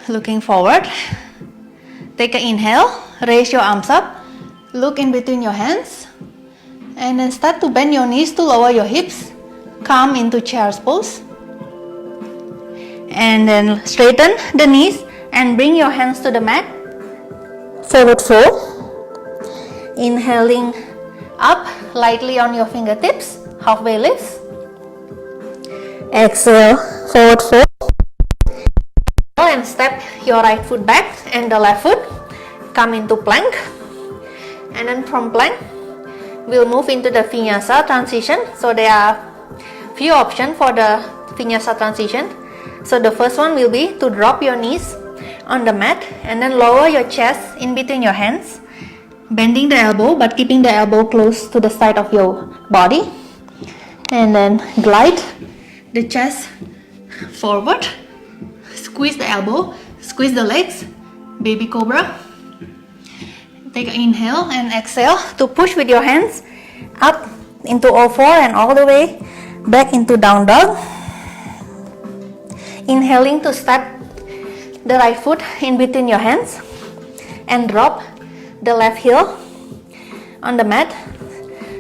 looking forward. Take an inhale, raise your arms up, look in between your hands, and then start to bend your knees to lower your hips. Come into child's pose. And then straighten the knees and bring your hands to the mat. Forward fold. Inhaling up lightly on your fingertips, halfway lifts. Exhale, forward fold. And step your right foot back and the left foot. Come into plank. And then from plank, we'll move into the vinyasa transition. So there are few options for the vinyasa transition. So the first one will be to drop your knees on the mat and then lower your chest in between your hands, bending the elbow but keeping the elbow close to the side of your body, and then glide the chest forward, squeeze the elbow, squeeze the legs, baby cobra. Take an inhale and exhale to push with your hands up into all-4 and all the way back into down dog. Inhaling to step the right foot in between your hands and drop the left heel on the mat.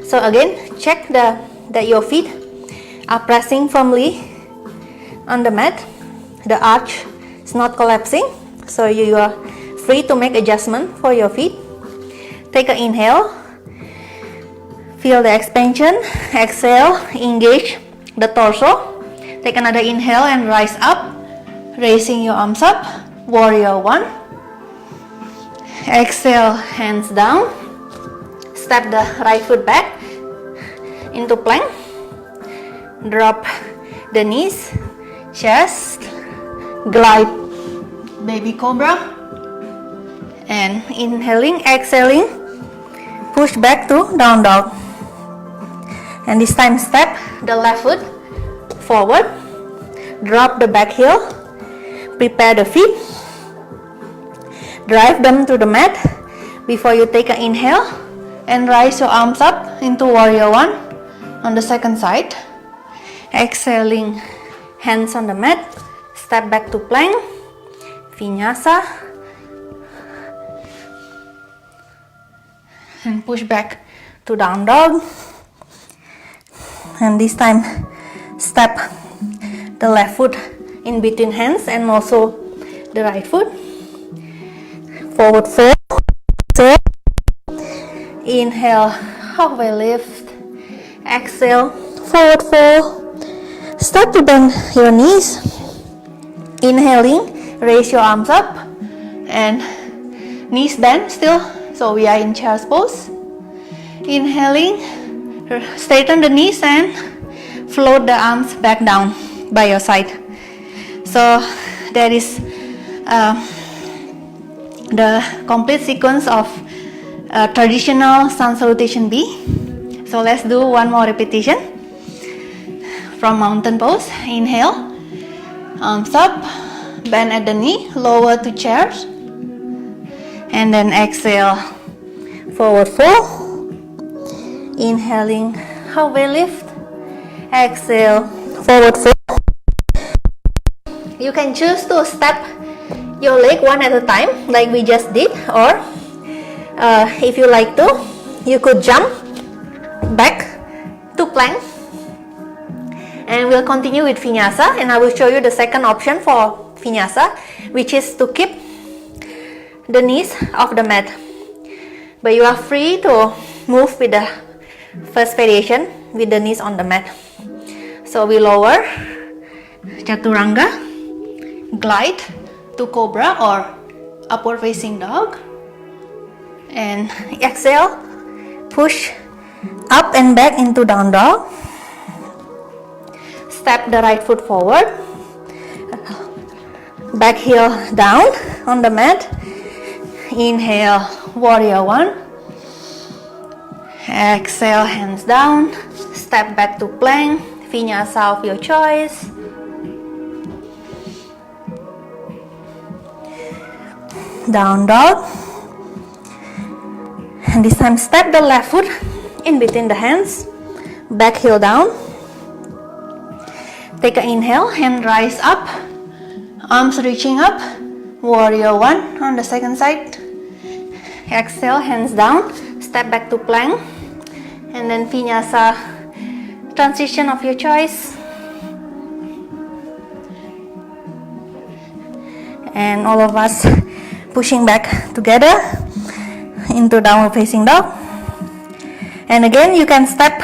So again, check that your feet are pressing firmly on the mat. The arch is not collapsing, so you are free to make adjustment for your feet. Take an inhale, feel the expansion. Exhale, engage the torso. Take another inhale and rise up, raising your arms up, warrior 1. Exhale, hands down. Step the right foot back into plank. Drop the knees, chest, glide baby cobra. And inhaling, exhaling, push back to down dog. And this time step the left foot forward, drop the back heel, prepare the feet, drive them to the mat before you take an inhale and rise your arms up into warrior 1 on the second side. Exhaling, hands on the mat, step back to plank, vinyasa, and push back to down dog. And this time step the left foot in between hands and also the right foot. Forward fold. Inhale, halfway lift. Exhale, forward fold. Start to bend your knees. Inhaling, raise your arms up and knees bend still. So we are in child's pose. Inhaling, straighten the knees and float the arms back down by your side. So that is the complete sequence of traditional sun salutation B. So let's do one more repetition. From mountain pose, inhale, arms up, bend at the knee, lower to chairs, and then exhale, forward fold. Inhaling, halfway lift. Exhale, forward fold. You can choose to step your leg one at a time like we just did, or if you like to, you could jump back to plank. And we'll continue with vinyasa, and I will show you the second option for vinyasa, which is to keep the knees off the mat. But you are free to move with the first variation with the knees on the mat. So we lower, chaturanga, glide to cobra or upward facing dog, and exhale, push up and back into down dog. Step the right foot forward, back heel down on the mat. Inhale, warrior 1. Exhale, hands down, step back to plank, vinyasa of your choice. Down dog. And this time step the left foot in between the hands, back heel down. Take an inhale and rise up, arms reaching up, Warrior 1 on the second side. Exhale, hands down, step back to plank, and then Vinyasa transition of your choice. And all of us pushing back together into downward facing dog. And again, you can step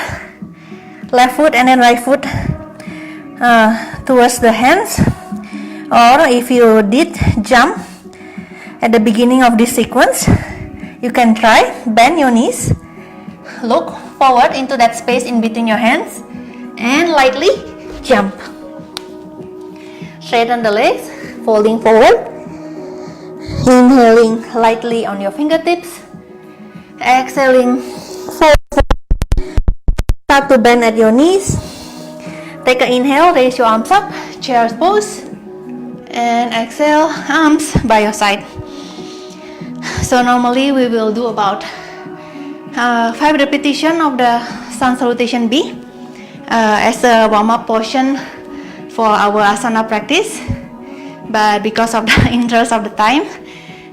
left foot and then right foot towards the hands, or if you did jump at the beginning of this sequence, you can try bend your knees, look forward into that space in between your hands, and lightly jump. Straighten the legs, folding forward, inhaling lightly on your fingertips, exhaling forward. Start to bend at your knees. Take an inhale, raise your arms up, chair pose, and exhale, arms by your side. So normally we will do about 5 repetitions of the sun salutation B as a warm-up portion for our asana practice, but because of the interest of the time,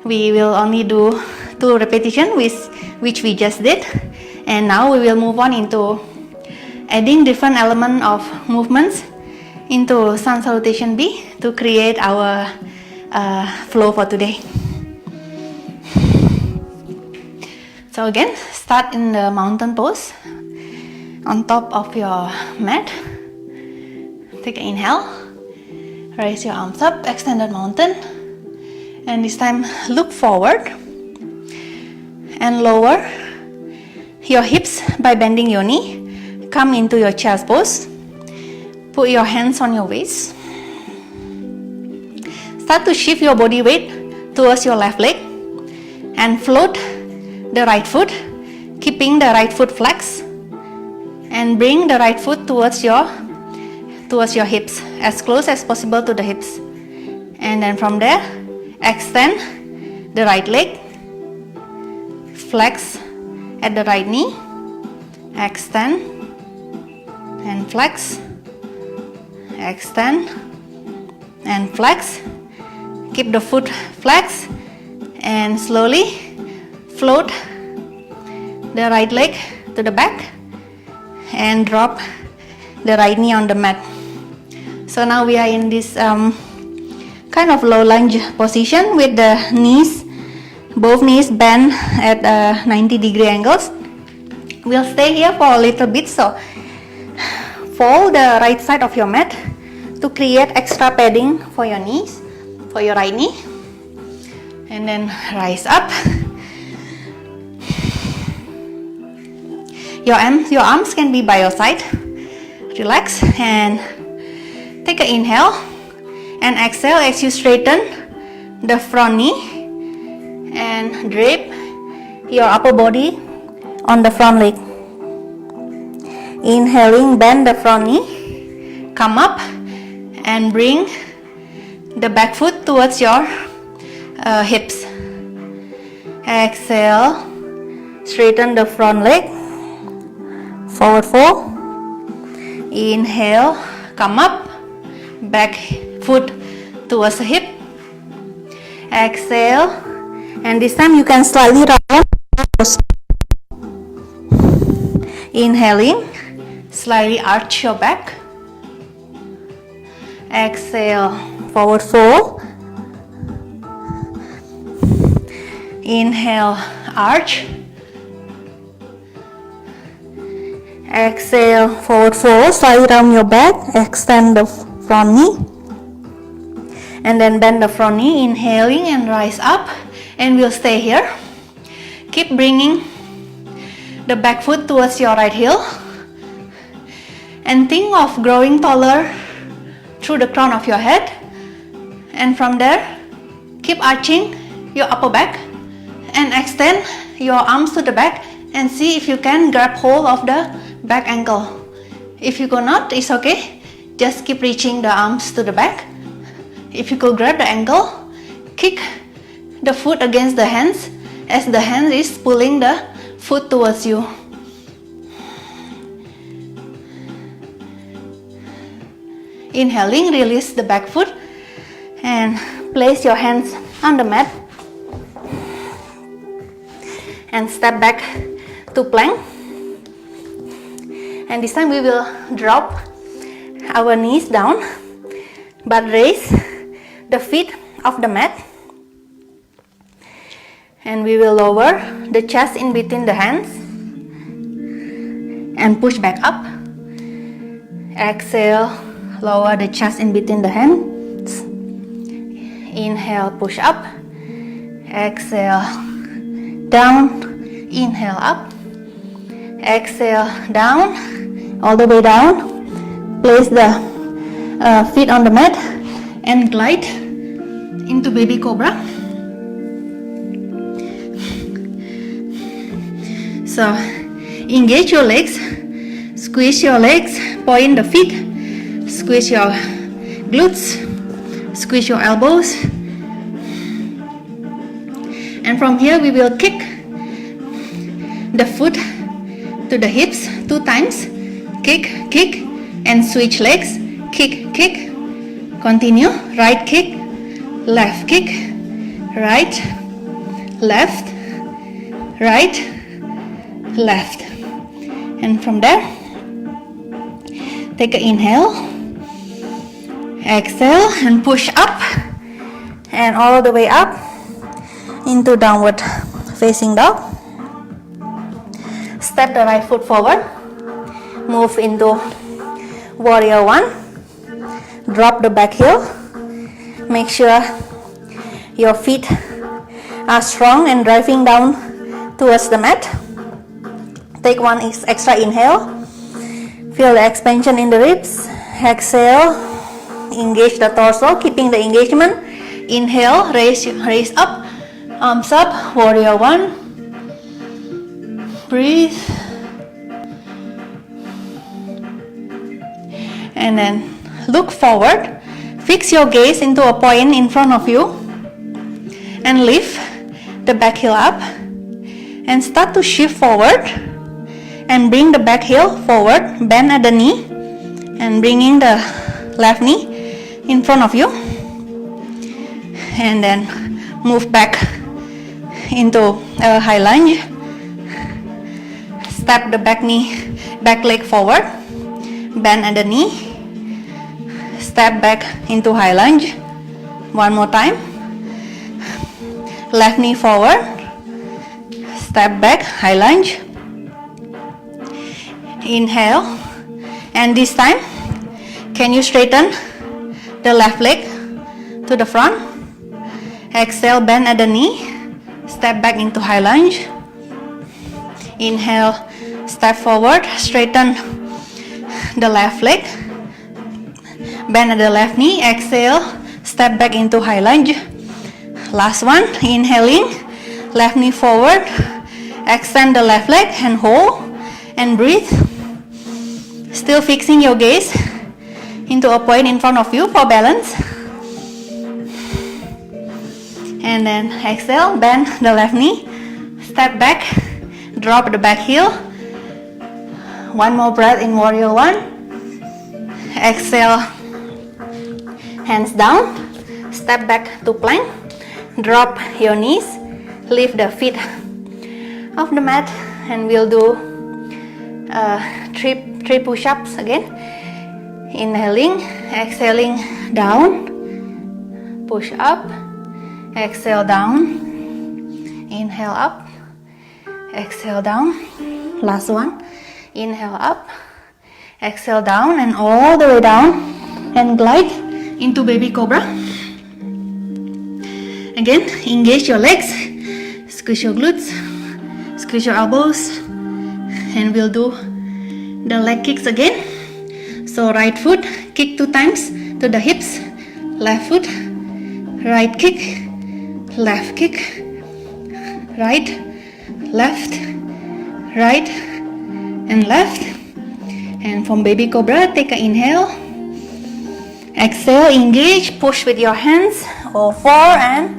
we will only do 2 repetitions, which we just did. And now we will move on into adding different element of movements into sun salutation B to create our flow for today. So again, start in the mountain pose on top of your mat. Take an inhale, raise your arms up, extended mountain, and this time look forward and lower your hips by bending your knee. Come into your chest pose. Put your hands on your waist. Start to shift your body weight towards your left leg and float the right foot, keeping the right foot flexed, and bring the right foot towards your hips, as close as possible to the hips. And then from there, extend the right leg, flex at the right knee, extend and flex, extend and flex. Keep the foot flexed and slowly float the right leg to the back and drop the right knee on the mat. So now we are in this kind of low lunge position with the knees, both knees bent at 90-degree angles. We'll stay here for a little bit, so fold the right side of your mat to create extra padding for your knees, for your right knee, and then rise up. Your arms can be by your side. Relax and take an inhale and exhale as you straighten the front knee and drape your upper body on the front leg. Inhaling, bend the front knee, come up and bring the back foot towards your hips. Exhale, straighten the front leg, forward fold. Inhale, come up, back foot towards the hip. Exhale, and this time you can slightly round. Inhaling, slightly arch your back. Exhale, forward fold. Inhale, arch. Exhale, forward fold, slightly round your back, extend the front knee, and then bend the front knee, inhaling and rise up, and we'll stay here. Keep bringing the back foot towards your right heel, and think of growing taller through the crown of your head, and from there, keep arching your upper back, and extend your arms to the back, and see if you can grab hold of the back ankle. If you cannot, it's okay. Just keep reaching the arms to the back. If you could grab the ankle, kick the foot against the hands as the hand is pulling the foot towards you. Inhaling, release the back foot and place your hands on the mat and step back to plank. And this time we will drop our knees down but raise the feet off the mat, and we will lower the chest in between the hands and push back up. Exhale, lower the chest in between the hands. Inhale, push up. Exhale, down. Inhale, up. Exhale, down, all the way down. Place the feet on the mat and glide into baby cobra. So engage your legs, squeeze your legs, point the feet, squeeze your glutes, squeeze your elbows. And from here we will kick the foot to the hips 2 times. Kick, kick, and switch legs. Kick, kick. Continue. Right kick, left kick, right, left, right, left. And from there, take an inhale, exhale, and push up, and all the way up into downward facing dog. Step the right foot forward, move into warrior 1, drop the back heel, make sure your feet are strong and driving down towards the mat. Take one extra inhale, feel the expansion in the ribs. Exhale, engage the torso, keeping the engagement. Inhale, raise up, arms up, warrior 1. Breathe. And then look forward, fix your gaze into a point in front of you, and lift the back heel up, and start to shift forward, and bring the back heel forward, bend at the knee, and bringing the left knee in front of you, and then move back into a high lunge. Step the back leg forward, bend at the knee, step back into high lunge. One more time. Left knee forward, step back, high lunge. Inhale, and this time, can you straighten the left leg to the front? Exhale, bend at the knee, step back into high lunge. Inhale, step forward, straighten the left leg, bend at the left knee. Exhale, step back into high lunge. Last one, inhaling, left knee forward, extend the left leg and hold and breathe. Still fixing your gaze into a point in front of you for balance. And then exhale, bend the left knee, step back, drop the back heel. One more breath in warrior 1. Exhale, hands down, step back to plank, drop your knees, lift the feet off the mat, and we'll do three push-ups again. Inhaling, exhaling down, push up, exhale down, inhale up, exhale down. Last one, inhale up, exhale down, and all the way down, and glide into baby cobra. Again, engage your legs, squeeze your glutes, squeeze your elbows, and we'll do the leg kicks again. So right foot, kick 2 times to the hips, left foot, right kick, left kick, right, left, right, and left. And from baby cobra, take an inhale, exhale, engage, push with your hands, all 4 and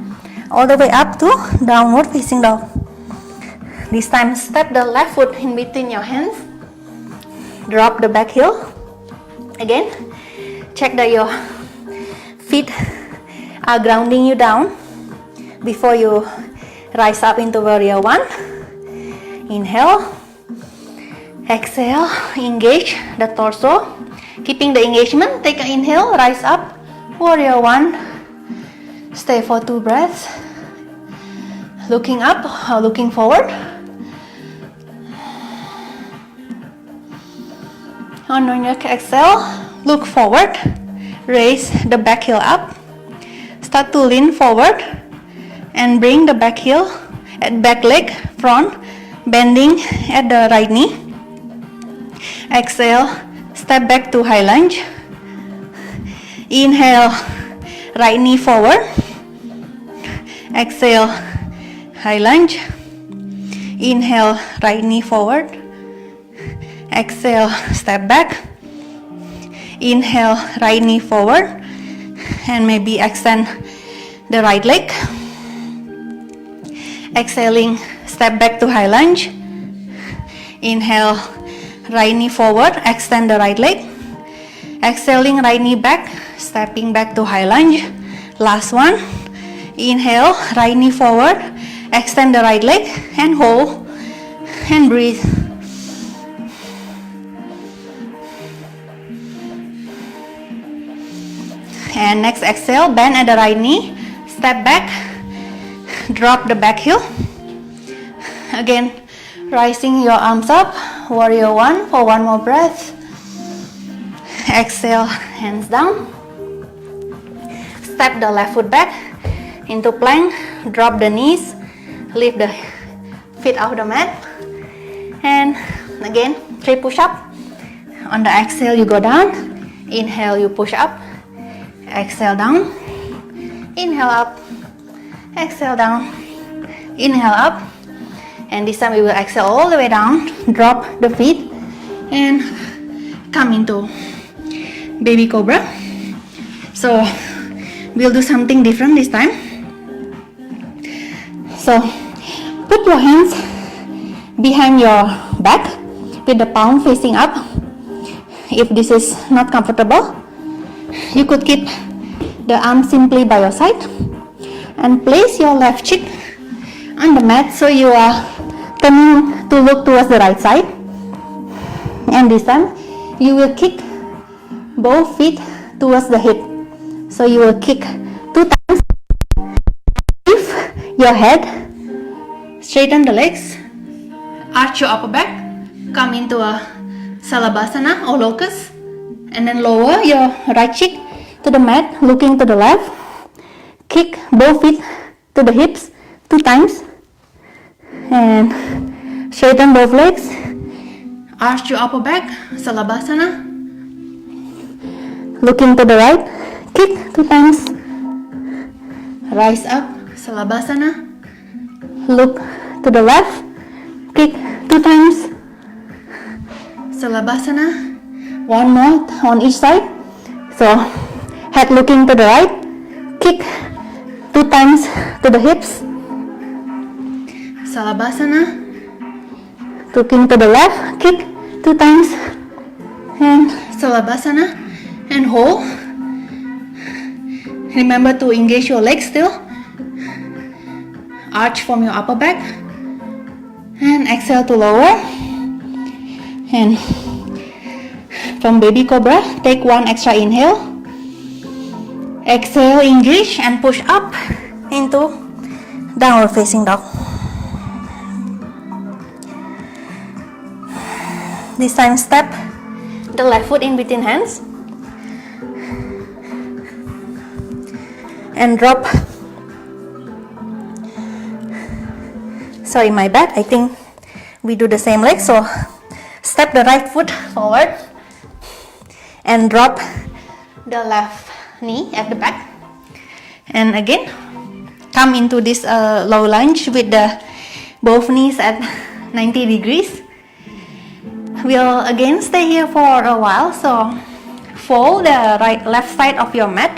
all the way up to downward facing dog. This time, step the left foot in between your hands, drop the back heel. Again, check that your feet are grounding you down. before you rise up into warrior one. Inhale, exhale, engage the torso. Keeping the engagement, take an inhale, rise up, warrior one. Stay for 2 breaths. Looking up or looking forward. On your exhale, look forward. Raise the back heel up. Start to lean forward and bring the back heel at back leg front, bending at the right knee. Exhale, step back to high lunge. Inhale, right knee forward. Exhale, high lunge. Inhale, right knee forward. Exhale, step back. Inhale, right knee forward. And maybe extend the right leg. Exhaling, step back to high lunge. Inhale, right knee forward, extend the right leg. Exhaling, right knee back, stepping back to high lunge. Last one. Inhale, right knee forward, extend the right leg and hold and breathe. And next exhale, bend at the right knee, step back, drop the back heel. Again, rising your arms up, warrior one for 1 more breath. Exhale, hands down. Step the left foot back into plank, drop the knees, lift the feet off the mat. And again, 3 push-up. On the exhale, you go down. Inhale, you push up. Exhale down. Inhale up. Exhale down. Inhale up. And this time we will exhale all the way down. Drop the feet and come into baby cobra. So we'll do something different this time. So put your hands behind your back with the palm facing up. If this is not comfortable, you could keep the arm simply by your side and place your left cheek on the mat so you are turning to look towards the right side. And this time you will kick both feet towards the hip. So you will kick 2 times. Lift your head, straighten the legs, arch your upper back, come into a Salabhasana or locust, and then lower your right cheek to the mat, looking to the left. Kick both feet to the hips 2 times, and straighten both legs, arch your upper back, Salabhasana. Looking to the right, kick 2 times, rise up, Salabhasana. Look to the left, kick 2 times, Salabhasana. 1 more on each side. So head looking to the right, kick 2 times to the hips, Salabhasana. Looking to the left, kick 2 times, and Salabhasana, and hold. Remember to engage your legs still. Arch from your upper back, and exhale to lower. And from baby cobra, take 1 extra inhale. Exhale, engage and push up into downward facing dog. This time step the left foot in between hands and drop. Sorry, my bad. I think we do the same leg. So step the right foot forward and drop the left knee at the back. And again, come into this low lunge with the both knees at 90 degrees. We'll again stay here for a while. So fold the left side of your mat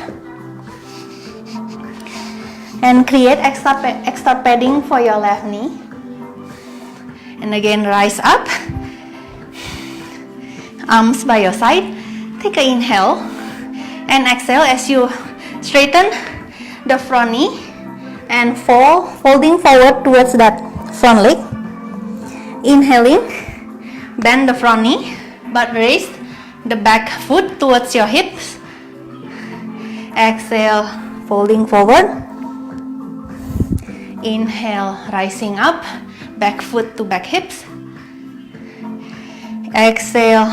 and create extra padding for your left knee. And again, rise up, arms by your side. Take an inhale and exhale as you straighten the front knee and folding forward towards that front leg. Inhaling, bend the front knee, but raise the back foot towards your hips. Exhale, folding forward. Inhale, rising up, back foot to back hips. Exhale,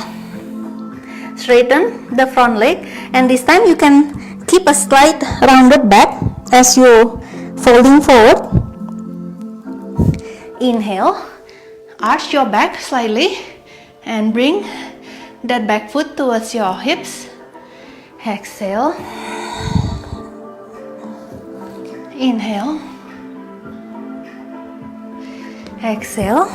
straighten the front leg, and this time you can keep a slight rounded back as you folding forward. Inhale, arch your back slightly and bring that back foot towards your hips. Exhale. Inhale. Exhale.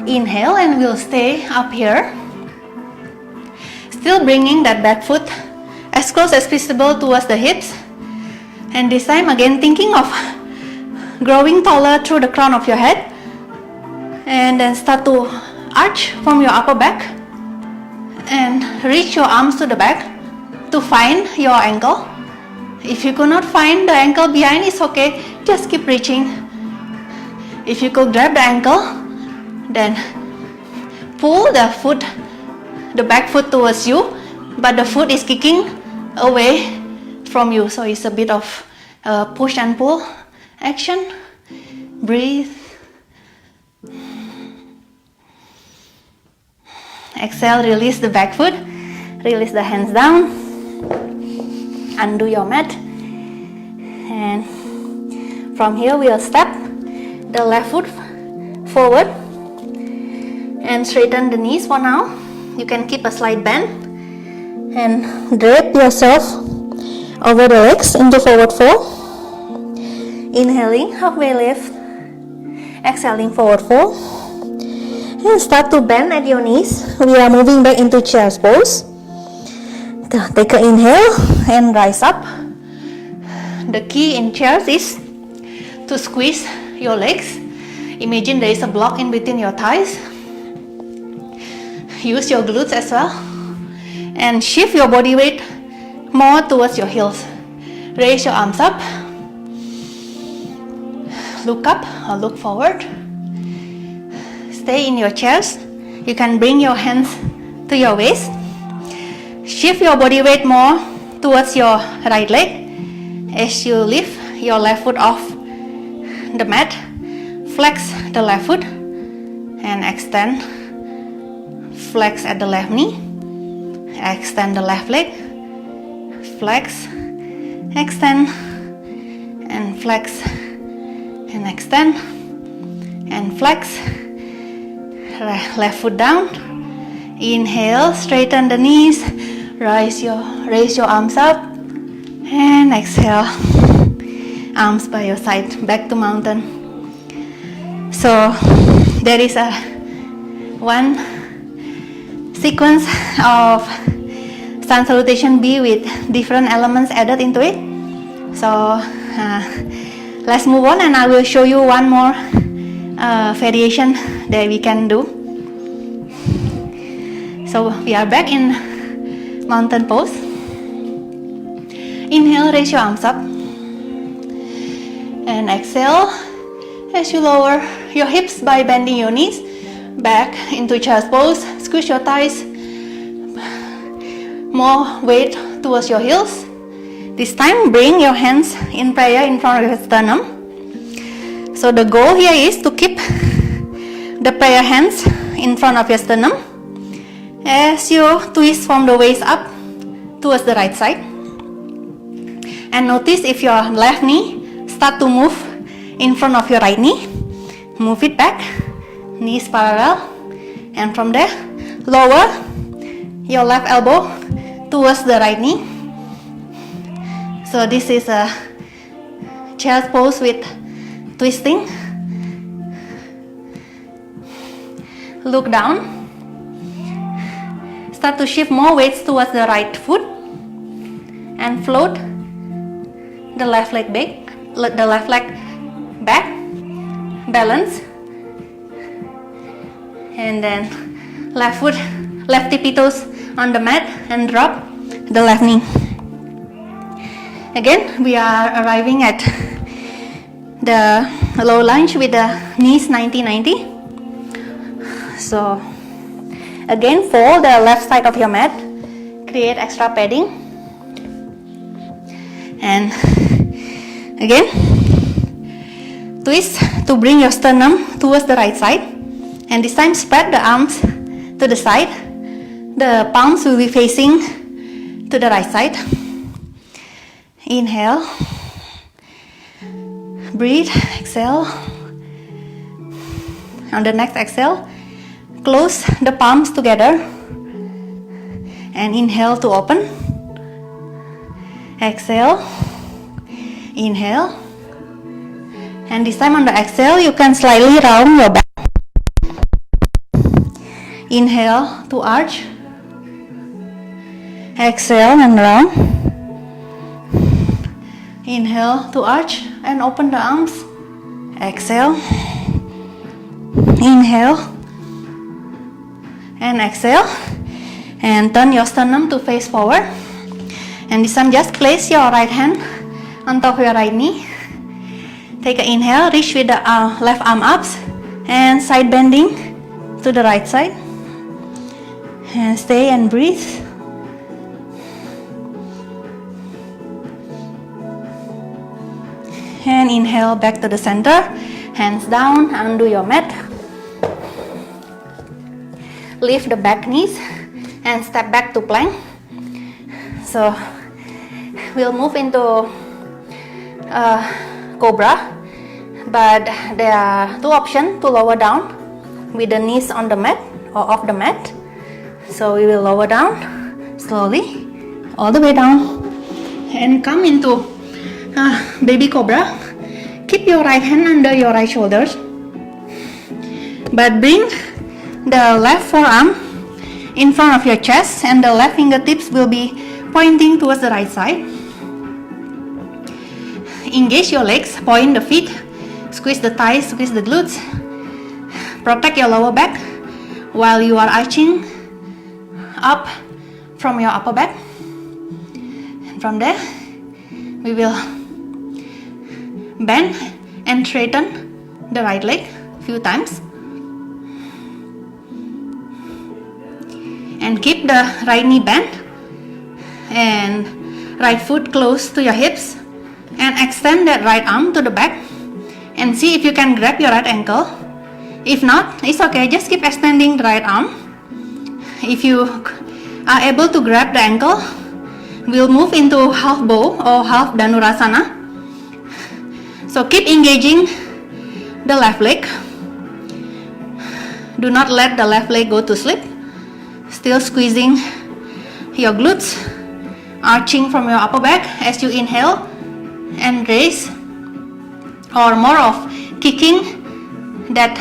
Inhale, and we'll stay up here. Still bringing that back foot as close as possible towards the hips. And this time again thinking of growing taller through the crown of your head. And then start to arch from your upper back. And reach your arms to the back to find your ankle. If you could not find the ankle behind, it's okay. Just keep reaching. If you could grab the ankle, then pull the foot, the back foot towards you, but the foot is kicking away from you. So it's a bit of a push and pull action. Breathe. Exhale, release the back foot. Release the hands down. Undo your mat. And from here we'll step the left foot forward and straighten the knees for now. You can keep a slight bend and drape yourself over the legs into forward fold. Inhaling, halfway lift. Exhaling, forward fold. And start to bend at your knees. We are moving back into child's pose. Take an inhale and rise up. The key in chairs is to squeeze your legs. Imagine there is a block in between your thighs. Use your glutes as well. And shift your body weight more towards your heels. Raise your arms up. Look up or look forward. Stay in your chairs. You can bring your hands to your waist. Shift your body weight more towards your right leg as you lift your left foot off the mat. Flex the left foot and extend. Flex at the left knee. Extend the left leg. Flex, extend, and flex, and extend, and flex. Left foot down. Inhale, straighten the knees. Raise your arms up, and exhale. Arms by your side, back to mountain. So there is one sequence of sun salutation B with different elements added into it. So let's move on, and I will show you one more variation that we can do. So we are back in mountain pose. Inhale, raise your arms up, and exhale as you lower your hips by bending your knees back into child's pose. Squeeze your thighs, more weight towards your heels. This time bring your hands in prayer in front of your sternum. So the goal here is to keep the prayer hands in front of your sternum as you twist from the waist up towards the right side. And notice if your left knee start to move in front of your right knee, move it back, knees parallel, and from there lower your left elbow towards the right knee. So this is a child's pose with twisting. Look down. Start to shift more weights towards the right foot and float the left leg back, balance, and then left foot, left tippy toes on the mat and drop the left knee. Again, we are arriving at the low lunge with the knees 90-90. So again, fold the left side of your mat, create extra padding, and again twist to bring your sternum towards the right side, and this time spread the arms to the side. The palms will be facing to the right side. Inhale, breathe, exhale. On the next exhale, close the palms together and inhale to open. Exhale, inhale, and this time on the exhale you can slightly round your back. Inhale to arch, exhale and round. Inhale to arch and open the arms. Exhale, inhale and exhale, and turn your sternum to face forward. And this time just place your right hand on top of your right knee. Take an inhale, reach with the left arm up and side bending to the right side, and stay and breathe. And inhale back to the center, hands down, undo your mat. Lift the back knees and step back to plank. So we'll move into Cobra, but there are two options to lower down with the knees on the mat or off the mat. So we will lower down slowly all the way down and come into Baby Cobra. Keep your right hand under your right shoulders, but bring the left forearm in front of your chest, and the left fingertips will be pointing towards the right side. Engage your legs, point the feet, squeeze the thighs, squeeze the glutes. Protect your lower back while you are arching up from your upper back. And from there, we will bend and straighten the right leg a few times. And keep the right knee bent and right foot close to your hips, and extend that right arm to the back and see if you can grab your right ankle. If not, it's okay, just keep extending the right arm. If you are able to grab the ankle, we'll move into half bow or half Dhanurasana. So keep engaging the left leg. Do not let the left leg go to sleep. Still squeezing your glutes, arching from your upper back as you inhale and raise, or more of kicking that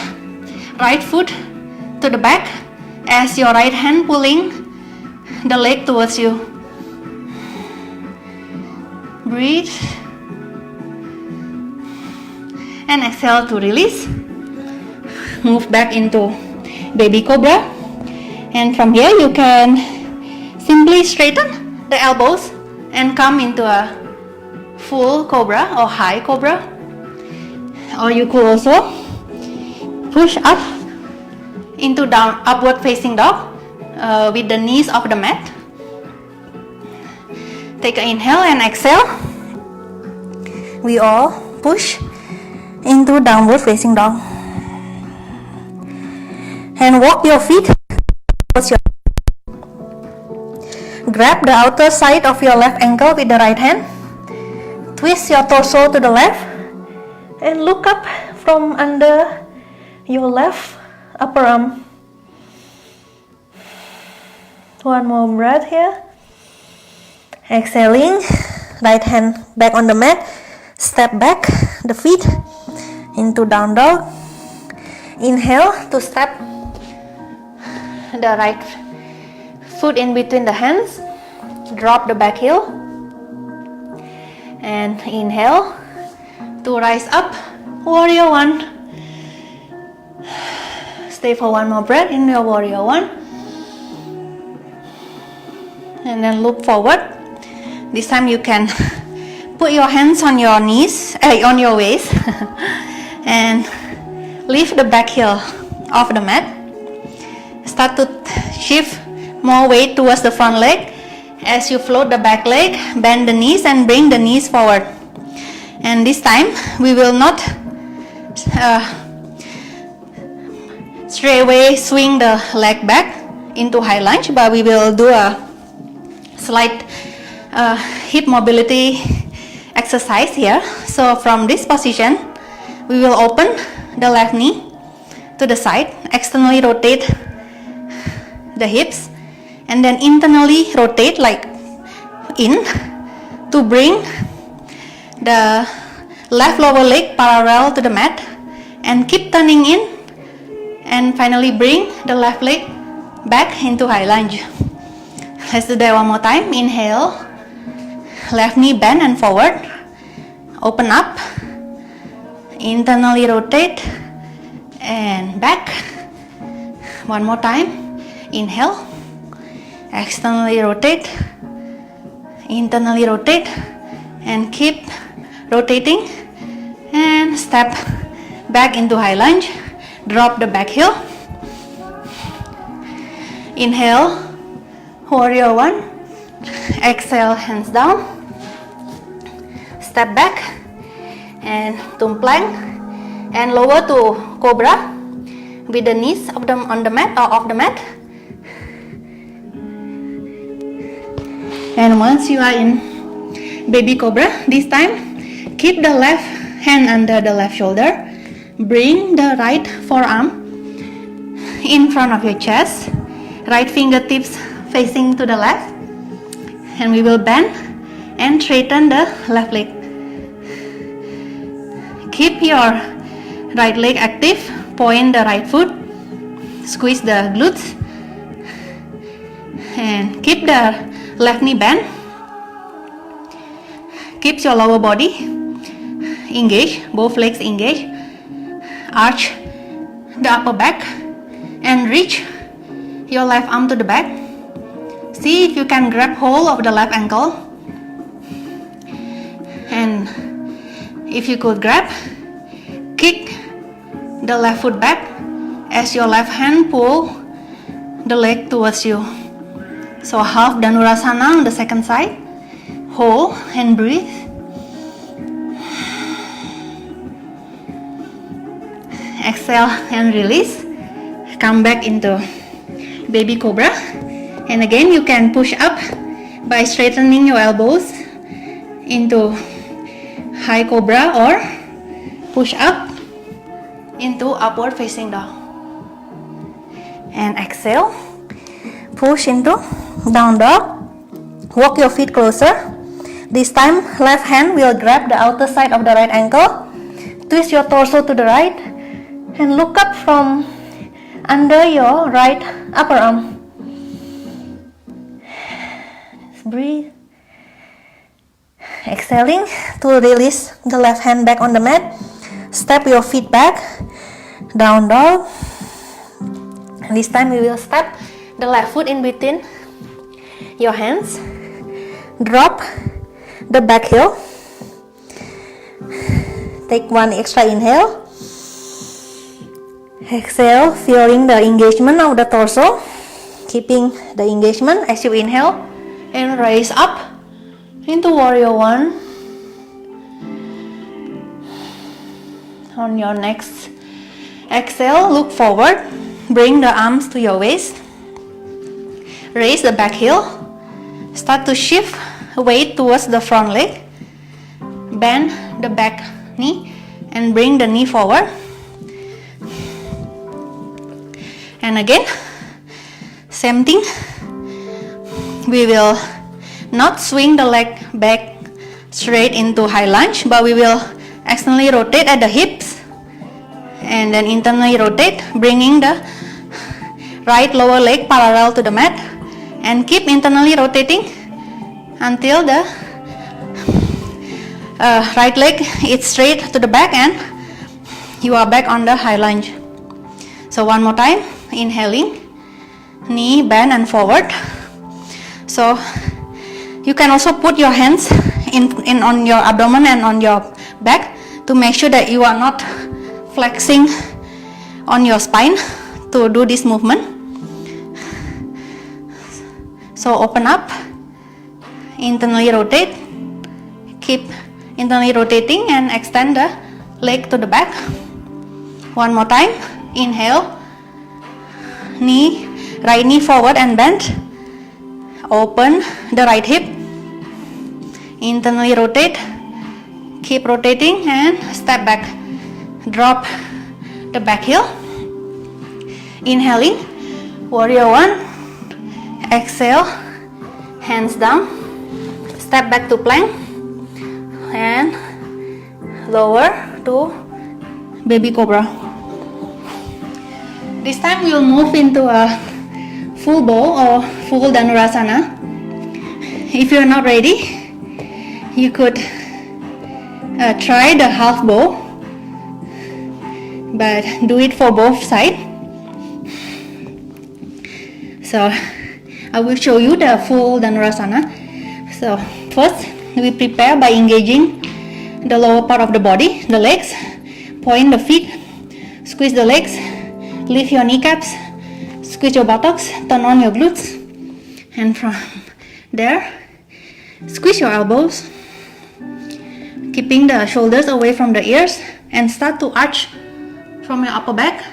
right foot to the back as your right hand pulling the leg towards you. Breathe and exhale to release. Move back into Baby Cobra, and from here you can simply straighten the elbows and come into a full Cobra or high Cobra, or you could also push up into down upward facing dog with the knees off the mat. Take an inhale and exhale. We all push into downward facing dog, and walk your feet towards your. Grab the outer side of your left ankle with the right hand. Twist your torso to the left and look up from under your left upper arm. One more breath here. Exhaling, right hand back on the mat. Step back the feet into down dog. Inhale to step the right foot in between the hands. Drop the back heel. And inhale to rise up, Warrior One. Stay for one more breath in your Warrior One. And then look forward. This time you can put your hands on your knees, on your waist, and lift the back heel off the mat. Start to shift more weight towards the front leg. As you float the back leg, bend the knees and bring the knees forward. And this time, we will not straight away swing the leg back into high lunge, but we will do a slight hip mobility exercise here. So from this position, we will open the left knee to the side, externally rotate the hips, and then internally rotate like in to bring the left lower leg parallel to the mat, and keep turning in, and finally bring the left leg back into high lunge. Let's do that one more time. Inhale, left knee bend and forward, open up, internally rotate and back. One more time. Inhale, externally rotate, internally rotate, and keep rotating, and step back into high lunge. Drop the back heel. Inhale, warrior one. Exhale, hands down. Step back and to plank, and lower to cobra with the knees on the mat or off the mat. And once you are in baby cobra, this time keep the left hand under the left shoulder. Bring the right forearm in front of your chest, right fingertips facing to the left, and we will bend and straighten the left leg. Keep your right leg active, point the right foot, squeeze the glutes, and keep the left knee bent. Keep your lower body engaged, both legs engaged. Arch the upper back and reach your left arm to the back. See if you can grab hold of the left ankle, and if you could grab, kick the left foot back as your left hand pull the leg towards you. So half Dhanurasana on the second side. Hold and breathe. Exhale and release. Come back into baby cobra. And again, you can push up by straightening your elbows into high cobra, or push up into upward facing dog. And exhale. Push into down dog. Walk your feet closer. This time, left hand will grab the outer side of the right ankle. Twist your torso to the right and look up from under your right upper arm. Just breathe. Exhaling to release the left hand back on the mat. Step your feet back. Down dog. And this time we will step the left foot in between your hands. Drop the back heel. Take one extra inhale. Exhale, feeling the engagement of the torso. Keeping the engagement as you inhale. And raise up into warrior one. On your next exhale, look forward. Bring the arms to your waist. Raise the back heel. Start to shift weight towards the front leg. Bend the back knee and bring the knee forward. And again, same thing. We will not swing the leg back straight into high lunge, but we will externally rotate at the hips and then internally rotate, bringing the right lower leg parallel to the mat, and keep internally rotating until the right leg is straight to the back and you are back on the high lunge. So one more time, inhaling, knee bend and forward. So you can also put your hands in on your abdomen and on your back to make sure that you are not flexing on your spine to do this movement. So open up, internally rotate, keep internally rotating and extend the leg to the back. One more time, inhale, right knee forward and bend, open the right hip, internally rotate, keep rotating and step back, drop the back heel, inhaling, warrior one, exhale, hands down, step back to plank and lower to baby cobra. This time we will move into a full bow or full Dhanurasana. If you are not ready, you could try the half bow, but do it for both sides. So I will show you the full Dhanurasana. So first we prepare by engaging the lower part of the body, the legs, point the feet, squeeze the legs, lift your kneecaps, squeeze your buttocks, turn on your glutes, and from there squeeze your elbows, keeping the shoulders away from the ears, and start to arch from your upper back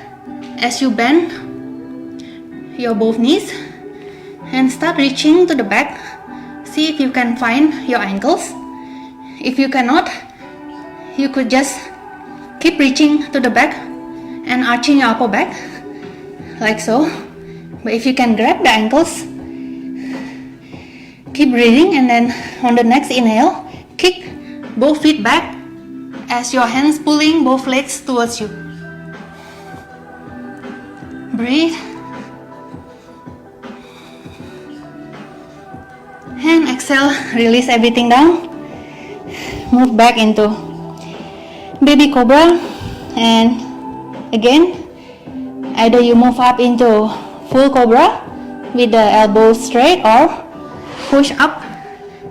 as you bend your both knees and start reaching to the back. See if you can find your ankles. If you cannot, you could just keep reaching to the back and arching your upper back like so. But if you can grab the ankles, keep breathing, and then on the next inhale, kick both feet back as your hands pulling both legs towards you. Breathe and exhale, release everything down, move back into baby cobra, and again either you move up into full cobra with the elbows straight or push up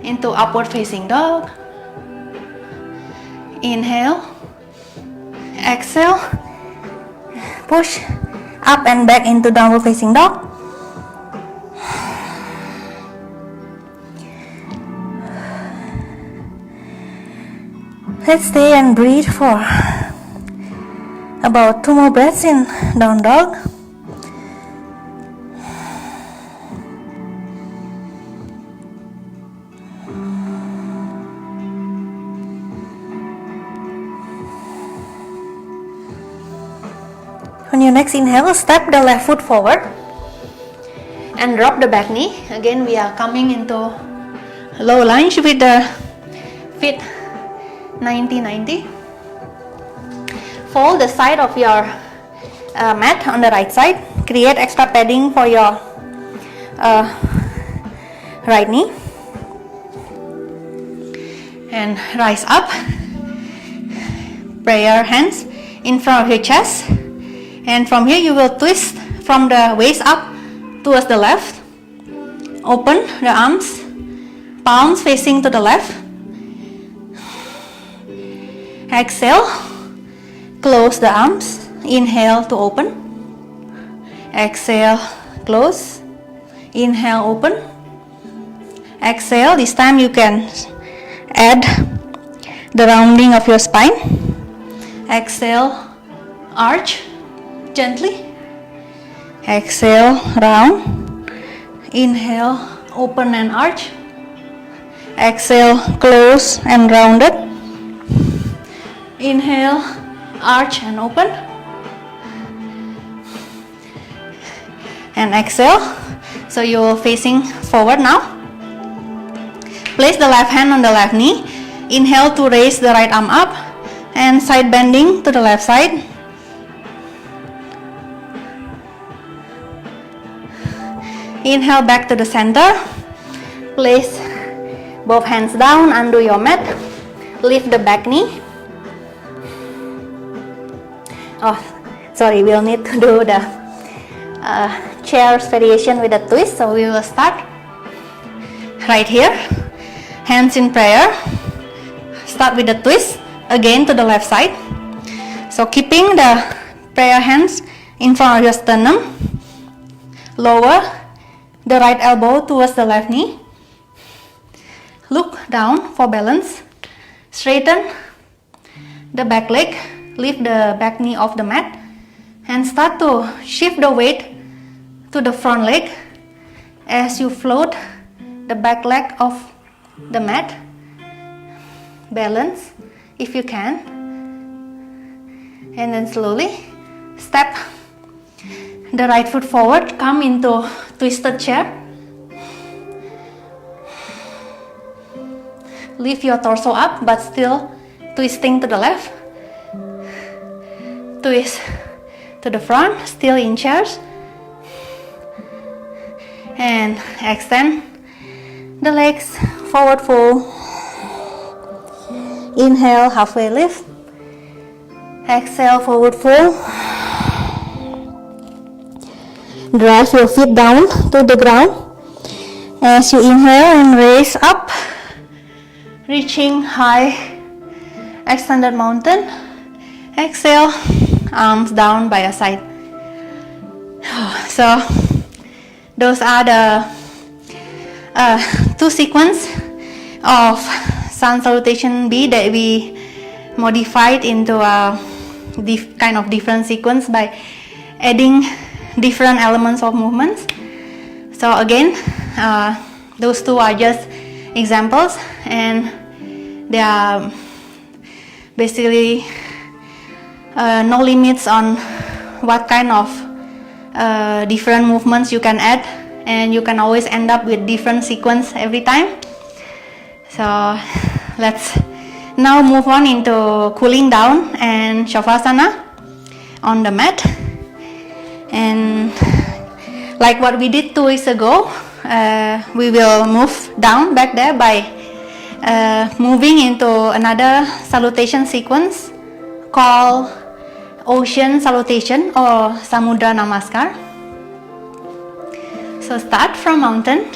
into upward facing dog. Inhale, exhale, push up and back into downward facing dog. Let's stay and breathe for about 2 more breaths in down dog. On your next inhale, step the left foot forward and drop the back knee. Again, we are coming into low lunge with the feet 90-90. Fold the side of your mat on the right side. Create extra padding for your right knee. And rise up. Prayer hands in front of your chest. And from here you will twist from the waist up towards the left. Open the arms, palms facing to the left. Exhale, close the arms, inhale to open. Exhale, close, inhale, open. Exhale, this time you can add the rounding of your spine. Exhale, arch gently. Exhale, round. Inhale, open and arch. Exhale, close and rounded. Inhale, arch and open. And exhale. So you're facing forward now. Place the left hand on the left knee. Inhale to raise the right arm up and side bending to the left side. Inhale back to the center. Place both hands down, undo your mat. Lift the back knee. Oh, sorry, we'll need to do the chairs variation with a twist. So we will start right here. Hands in prayer. start with the twist again to the left side. So keeping the prayer hands in front of your sternum, lower the right elbow towards the left knee, look down for balance, straighten the back leg, lift the back knee off the mat, and start to shift the weight to the front leg as you float the back leg off the mat. Balance if you can, and then slowly step the right foot forward, come into twisted chair. Lift your torso up but still twisting to the left. Twist to the front, still in chairs. And extend the legs, forward fold. Inhale, halfway lift. Exhale, forward fold. Drive your feet down to the ground as you inhale and raise up, reaching high, extended mountain. Exhale, arms down by your side. So those are the two sequence of sun salutation B that we modified into a kind of different sequence by adding different elements of movements. So again, those two are just examples, and they are basically no limits on what kind of different movements you can add, and you can always end up with different sequence every time. So let's now move on into cooling down and Shavasana on the mat. And like what we did 2 weeks ago, we will move down back there by moving into another salutation sequence called Ocean Salutation or Samudra Namaskar. So start from mountain.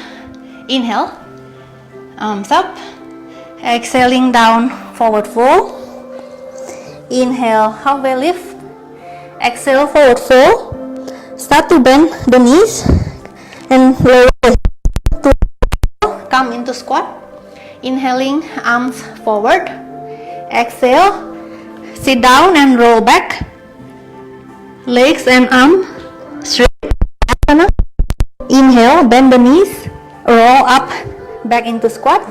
Inhale, arms up. Exhaling down, forward fold. Inhale, halfway lift. Exhale, forward fold. Start to bend the knees and lower to come into squat. Inhaling, arms forward. Exhale, sit down and roll back. Legs and arms straight. Inhale, bend the knees, roll up back into squat.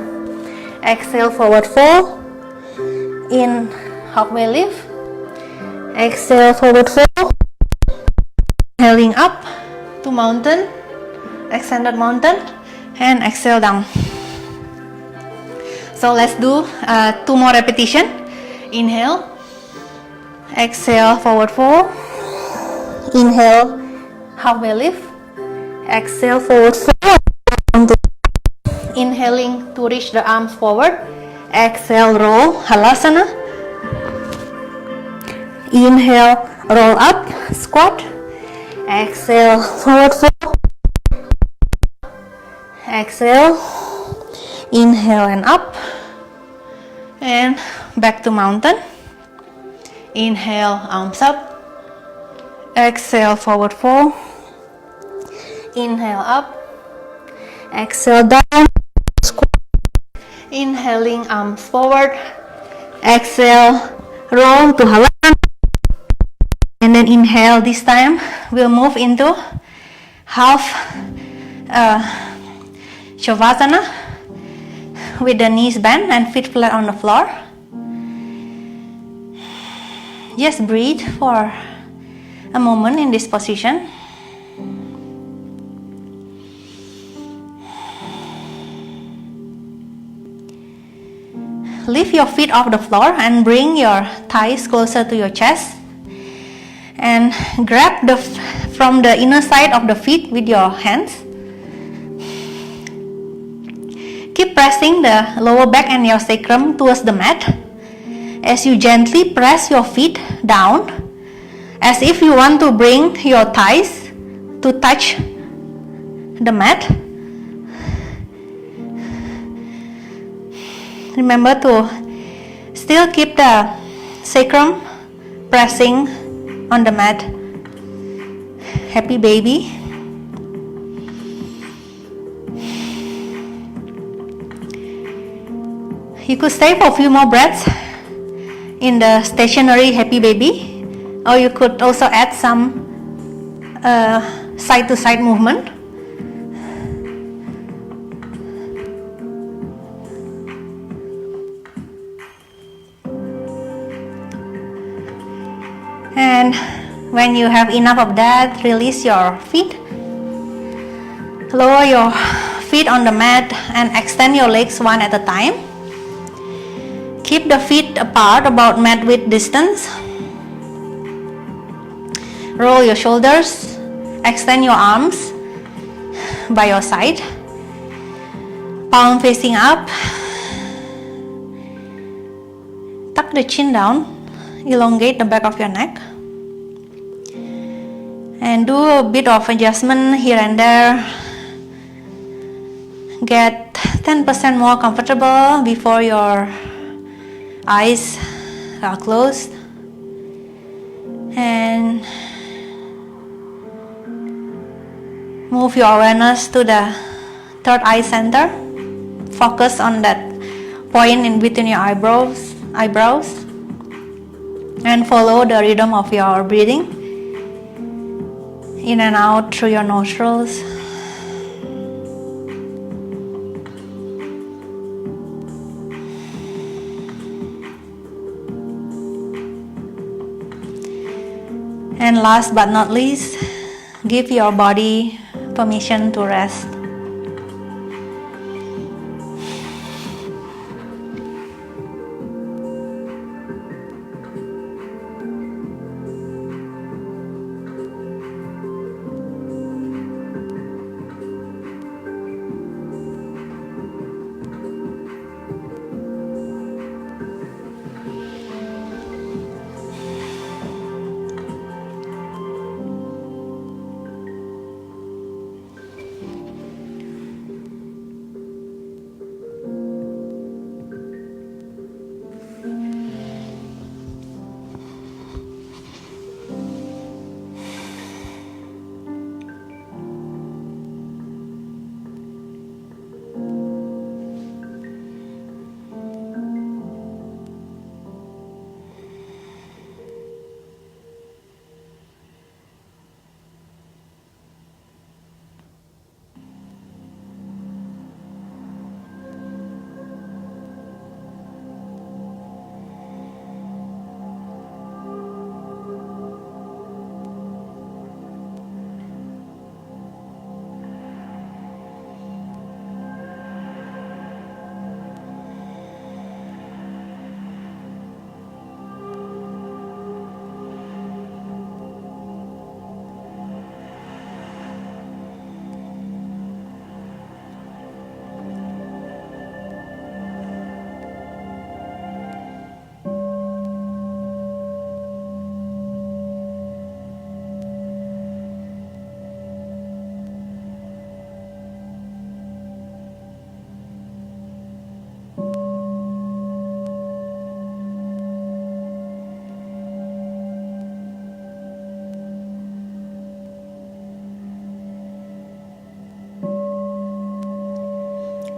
Exhale, forward fold. In, halfway lift. Exhale, forward fold. Inhaling up to mountain, extended mountain, and exhale down. So let's do 2 more repetition. Inhale, exhale, forward fold. Inhale, halfway lift. Exhale, forward fold. Inhaling to reach the arms forward. Exhale, roll, halasana. Inhale, roll up, squat. Exhale, forward fold. Exhale, inhale and up, and back to mountain. Inhale, arms up. Exhale, forward fold. Inhale up. Exhale down. Squat. Inhaling, arms forward. Exhale, roll to halasana. And then inhale, this time we'll move into half Shavasana with the knees bent and feet flat on the floor. Just breathe for a moment in this position. Lift your feet off the floor and bring your thighs closer to your chest. And grab from the inner side of the feet with your hands. Keep pressing the lower back and your sacrum towards the mat as you gently press your feet down, as if you want to bring your thighs to touch the mat. Remember to Still keep the sacrum pressing on the mat. Happy baby. You could stay for a few more breaths in the stationary happy baby, or you could also add some side to side movement. And when you have enough of that, release your feet. Lower your feet on the mat and extend your legs one at a time. Keep the feet apart about mat width distance. Roll your shoulders. Extend your arms by your side. Palm facing up. Tuck the chin down. Elongate the back of your neck. And do a bit of adjustment here and there. Get 10% more comfortable before your eyes are closed. And move your awareness to the third eye center. Focus on that point in between your eyebrows. And follow the rhythm of your breathing. In and out through your nostrils. And last but not least, give your body permission to rest.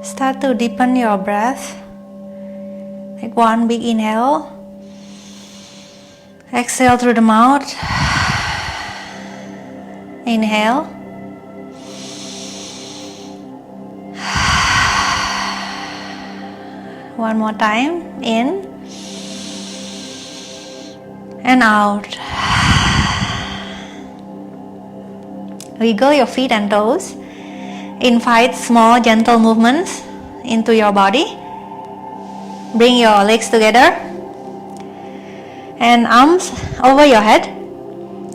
Start to deepen your breath. Take one big inhale. Exhale through the mouth. Inhale. One more time. In and out. Wiggle your feet and toes. Invite small gentle movements into your body. Bring your legs together and arms over your head.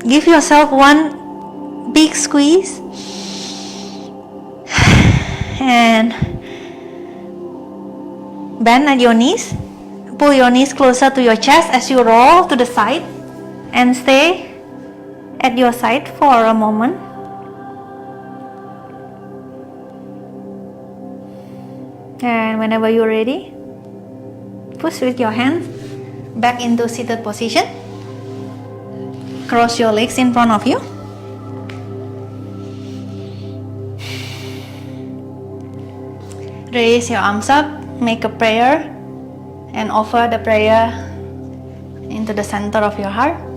Give yourself one big squeeze and bend at your knees. Pull your knees closer to your chest as you roll to the side and stay at your side for a moment. And whenever you're ready, push with your hands back into seated position. Cross your legs in front of you. Raise your arms up, make a prayer, and offer the prayer into the center of your heart.